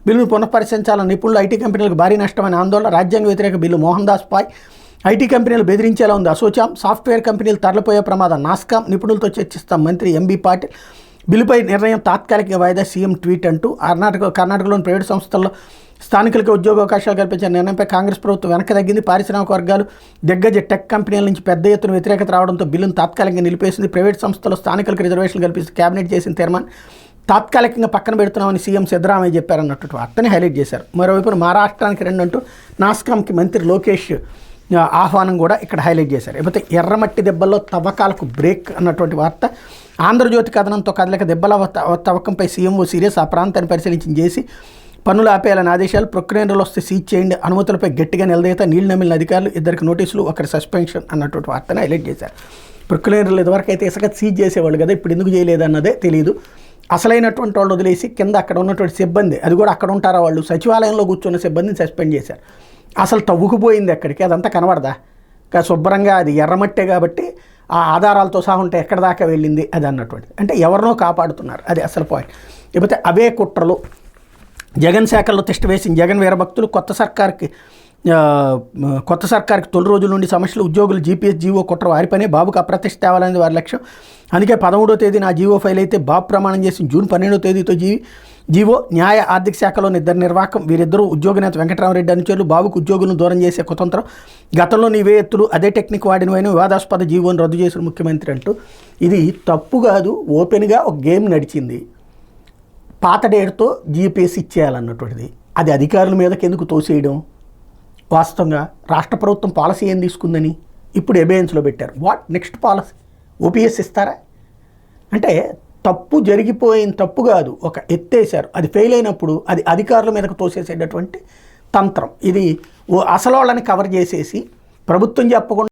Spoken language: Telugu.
బిల్లును పునఃపరిశీలించాలని నిపుణులు. ఐటీ కంపెనీలకు భారీ నష్టమైన ఆందోళన. రాజ్యాంగ వ్యతిరేక bill. Mohan Das Pai. IT కంపెనీలు బెదిరించేలా ఉంది. అసోచాం. సాఫ్ట్వేర్ కంపెనీలు తరలిపోయే ప్రమాదం. నాస్కాం నిపుణులతో చర్చిస్తాం మంత్రి ఎంబీ పాటిల్. బిల్లుపై నిర్ణయం తాత్కాలిక వాయిదా. సీఎం ట్వీట్ అంటూ. కర్ణాటకలోని ప్రైవేటు సంస్థల్లో స్థానికులకు ఉద్యోగావకాశాలు కల్పించిన నిర్ణయంపై కాంగ్రెస్ ప్రభుత్వం వెనక్కి తగ్గింది. పారిశ్రామిక వర్గాలు, దిగ్గజ టెక్ కంపెనీల నుంచి పెద్ద ఎత్తున వ్యతిరేకత రావడంతో బిల్లును తాత్కాలికంగా నిలిపేసింది. ప్రైవేట్ సంస్థల్లో స్థానికులకు రిజర్వేషన్లు కల్పిస్తూ కేబినెట్ చేసిన తీర్మానం తాత్కాలికంగా పక్కన పెడుతున్నామని సీఎం సిద్ధరామయ్య చెప్పారన్నట్టు వార్తని హైలైట్ చేశారు. మరోవైపు మహారాష్ట్రానికి 2 అంటూ నాస్కాంకి మంత్రి లోకేష్ ఆహ్వానం కూడా ఇక్కడ హైలైట్ చేశారు. లేకపోతే ఎర్రమట్టి దెబ్బల్లో తవ్వకాలకు బ్రేక్ అన్నటువంటి వార్త. ఆంధ్రజ్యోతి కథనంతో కదలిక. దెబ్బల తవ్వకంపై సీఎంఓ సీరియస్. ఆ ప్రాంతాన్ని పరిశీలించి చేసి పన్నులు ఆపేయాలని ఆదేశాలు. ప్రొక్లైనర్లు వస్తే సీజ్ చేయండి. అనుమతులపై గట్టిగా నిలదీత. నీళ్లు నమిలిన అధికారులు. 2 నోటీసులు, 1 సస్పెన్షన్ అన్నటువంటి వార్తను హైలైట్ చేశారు. ప్రొక్లైనర్లు ఇదివరకు అయితే ఇసుక సీజ్ చేసేవాళ్ళు కదా, ఇప్పుడు ఎందుకు చేయలేదన్నదే తెలియదు. అసలైనటువంటి వాళ్ళు వదిలేసి కింద అక్కడ ఉన్నటువంటి సిబ్బంది, అది కూడా అక్కడ ఉంటారా వాళ్ళు, సచివాలయంలో కూర్చున్న సిబ్బందిని సస్పెండ్ చేశారు. అసలు తవ్వుకుపోయింది ఎక్కడికి, అదంతా కనబడదా? శుభ్రంగా అది ఎర్రమట్టే కాబట్టి ఆ ఆధారాలతో సహా ఉంటే ఎక్కడ దాకా వెళ్ళింది అది అన్నటువంటిది. అంటే ఎవరినో కాపాడుతున్నారు, అది అసలు పాయింట్. లేకపోతే అవే కుట్రలు. జగన్ శాఖల్లో తిష్ట వేసిన జగన్ వీరభక్తులు. కొత్త సర్కార్కి తొలి రోజుల నుండి సమస్యలు. ఉద్యోగులు జీపీఎస్ జీవో కుట్ర వారి పనే. బాబుకు అప్రతిష్ట తేవాలనేది వారి లక్ష్యం. అందుకే 13వ తేదీన ఆ జీవో ఫైల్ అయితే బాబు ప్రమాణం చేసి జూన్ 12వ తేదీతో జీవో. న్యాయ ఆర్థిక శాఖలోని 2 నిర్వాహకం. వీరిద్దరూ ఉద్యోగ నేత వెంకటరామరెడ్డి అనుచరులు. బాబుకు ఉద్యోగులను దూరం చేసే కుతంత్రం. గతంలో నీవే ఎత్తులు, అదే టెక్నిక్ వాడినవైన వివాదాస్పద జీవోని రద్దు చేసిన ముఖ్యమంత్రి అంటూ. ఇది తప్పు కాదు, ఓపెన్గా ఒక గేమ్ నడిచింది. పాత డేట్తో జీపీఎస్ ఇచ్చేయాలన్నటువంటిది. అది అధికారుల మీదకి ఎందుకు తోసేయడం? వాస్తవంగా రాష్ట్ర ప్రభుత్వం పాలసీ ఏం తీసుకుందని ఇప్పుడు ఎబియన్స్లో పెట్టారు. What next policy? ఓపీఎస్ ఇస్తారా? అంటే తప్పు జరిగిపోయిన తప్పు కాదు, ఒక ఎత్తేసారు. అది ఫెయిల్ అయినప్పుడు అది అధికారుల మీదకు తోసేసేటటువంటి తంత్రం. ఇది అసలు వాళ్ళని కవర్ చేసేసి ప్రభుత్వం చెప్పకుండా